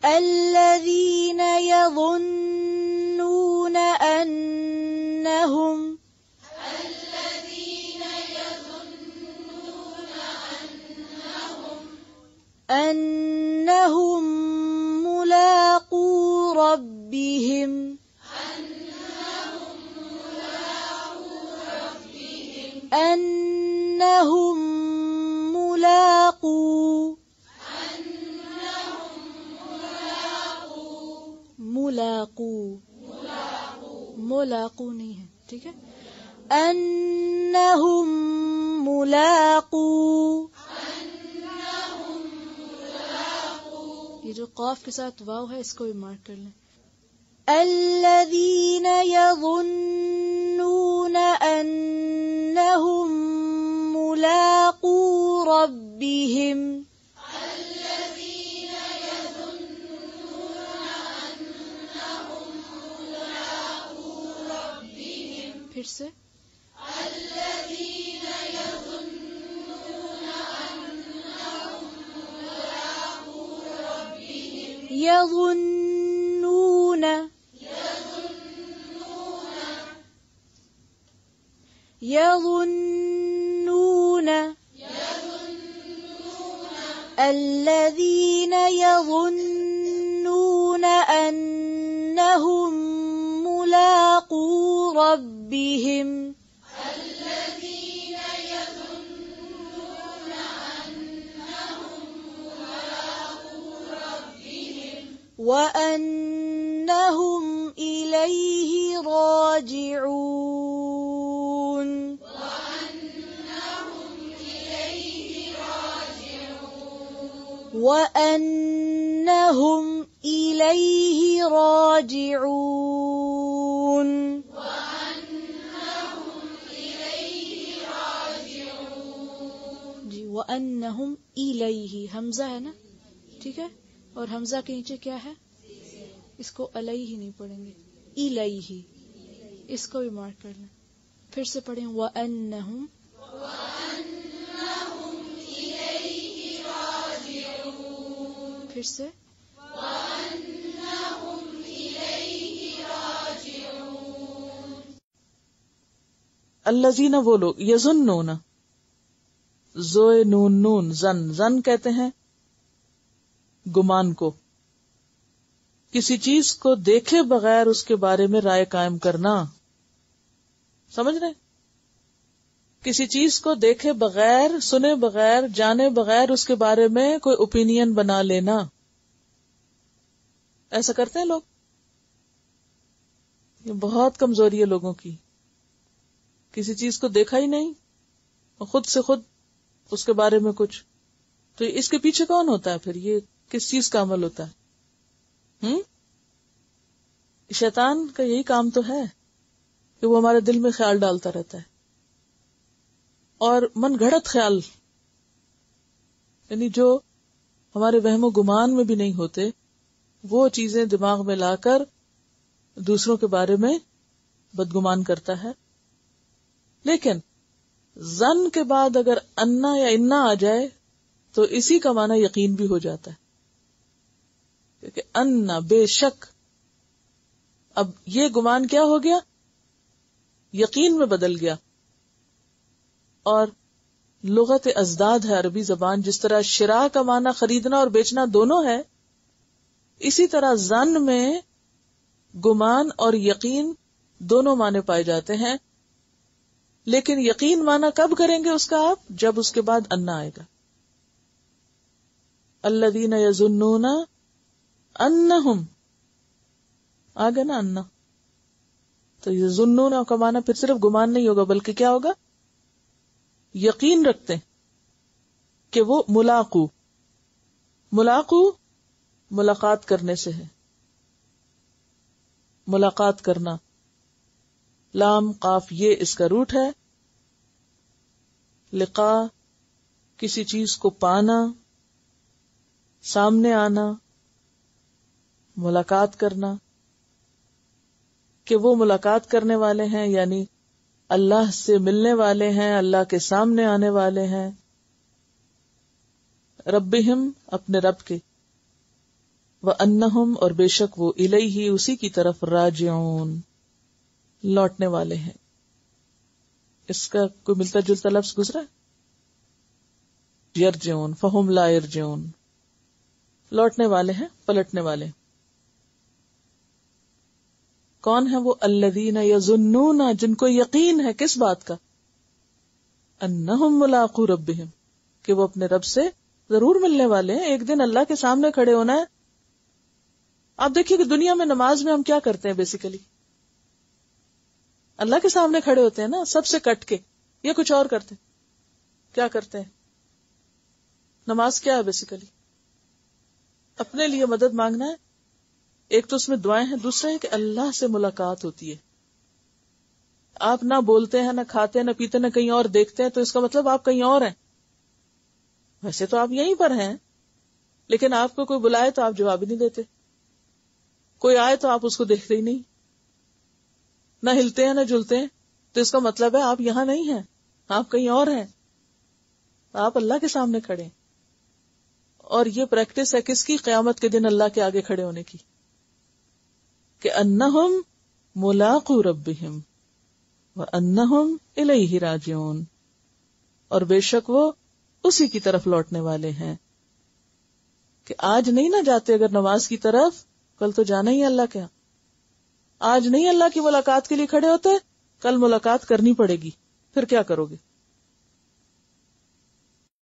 الذين يظنون أنهم ملاقو ربهم أنهم ملاقو نہیں ہے، ٹھیک ہے، أنهم ملاقو. یہ جو قاف کے ساتھ واو ہے اس کو بھی مارک کر لیں. الذین یظنون انہم ملاقو ربہم. پھر سے یظنون الذین یظنون انہم ملاقو ربہم. وَأَنَّهُمْ إِلَيْهِ راجعون. وَأَنَّهُمْ إِلَيْهِ راجعون. جی وَأَنَّهُمْ إِلَيْهِ حمزہ ہے نا، ٹھیک ہے، اور حمزہ کے نیچے کیا ہے؟ اس کو علیہ نہیں پڑھیں گے، الیہ، اس کو بھی مارک کر لیں. پھر سے پڑھیں وَأَنَّهُمْ إِلَيْهِ رَاجِعُونَ. پھر سے وَأَنَّهُمْ إِلَيْهِ رَاجِعُونَ. الذین وہ لوگ، یظنون، زوئے نون نون، زن کہتے ہیں گمان کو، کسی چیز کو دیکھے بغیر اس کے بارے میں رائے قائم کرنا. سمجھ رہے؟ کسی چیز کو دیکھے بغیر، سنے بغیر، جانے بغیر اس کے بارے میں کوئی اوپینین بنا لینا. ایسا کرتے ہیں لوگ؟ یہ بہت کمزوری ہے لوگوں کی. کسی چیز کو دیکھا ہی نہیں اور خود سے خود اس کے بارے میں کچھ. تو اس کے پیچھے کون ہوتا ہے پھر؟ یہ کس چیز کا عمل ہوتا ہے؟ شیطان کا یہی کام تو ہے کہ وہ ہمارے دل میں خیال ڈالتا رہتا ہے، اور من گھڑت خیال، یعنی جو ہمارے وہم و گمان میں بھی نہیں ہوتے، وہ چیزیں دماغ میں لا کر دوسروں کے بارے میں بدگمان کرتا ہے. لیکن ظن کے بعد اگر انا یا انا آ جائے تو اسی کا معنی یقین بھی ہو جاتا ہے، کیونکہ انا بے شک. اب یہ گمان کیا ہو گیا؟ یقین میں بدل گیا. اور لغت ازداد ہے عربی زبان، جس طرح شراء کا معنی خریدنا اور بیچنا دونوں ہے، اسی طرح ظن میں گمان اور یقین دونوں معنی پائے جاتے ہیں. لیکن یقین معنی کب کریں گے اس کا آپ؟ جب اس کے بعد انا آئے گا. الذین یظنون انہم، آگے نا انا، تو یظنون کا معنی پھر صرف گمان نہیں ہوگا، بلکہ کیا ہوگا؟ یقین رکھتے کہ وہ ملاقو ملاقات کرنے سے ہے. ملاقات کرنا، لام قاف یہ اس کا روٹ ہے. لقاء کسی چیز کو پانا، سامنے آنا، ملاقات کرنا، کہ وہ ملاقات کرنے والے ہیں، یعنی اللہ سے ملنے والے ہیں، اللہ کے سامنے آنے والے ہیں. ربہم اپنے رب کے، وَأَنَّهُمْ اور بے شک وہ الیہ اسی کی طرف راجعون لوٹنے والے ہیں. اس کا کوئی ملتا جلتا لفظ گزرا ہے؟ یرجعون فہم لا یرجعون، لوٹنے والے ہیں، پلٹنے والے. کون ہے وہ؟ الذین یظنون، جن کو یقین ہے کس بات کا؟ انہم ملاقو ربہم، کہ وہ اپنے رب سے ضرور ملنے والے ہیں، ایک دن اللہ کے سامنے کھڑے ہونا ہے. آپ دیکھیے کہ دنیا میں نماز میں ہم کیا کرتے ہیں بیسیکلی؟ اللہ کے سامنے کھڑے ہوتے ہیں نا، سب سے کٹ کے، یا کچھ اور کرتے ہیں؟ کیا کرتے ہیں؟ نماز کیا ہے بیسیکلی؟ اپنے لیے مدد مانگنا ہے. ایک تو اس میں دعائیں ہیں، دوسرا ہے کہ اللہ سے ملاقات ہوتی ہے. آپ نہ بولتے ہیں، نہ کھاتے ہیں، نہ پیتے، نہ کہیں اور دیکھتے ہیں، تو اس کا مطلب آپ کہیں اور ہیں. ویسے تو آپ یہیں پر ہیں، لیکن آپ کو کوئی بلائے تو آپ جواب ہی نہیں دیتے، کوئی آئے تو آپ اس کو دیکھتے ہی نہیں، نہ ہلتے ہیں نہ جلتے ہیں. تو اس کا مطلب ہے آپ یہاں نہیں ہیں، آپ کہیں اور ہیں، آپ اللہ کے سامنے کھڑے ہیں. اور یہ پریکٹس ہے کس کی؟ قیامت کے دن اللہ کے آگے کھڑے ہونے کی، کہ انہم ملاقو ربہم وانہم الیہ راجعون، اور بے شک وہ اسی کی طرف لوٹنے والے ہیں. کہ آج نہیں نہ جاتے اگر نماز کی طرف، کل تو جانا ہی ہے اللہ کے ہاں. آج نہیں اللہ کی ملاقات کے لیے کھڑے ہوتے، کل ملاقات کرنی پڑے گی، پھر کیا کرو گے؟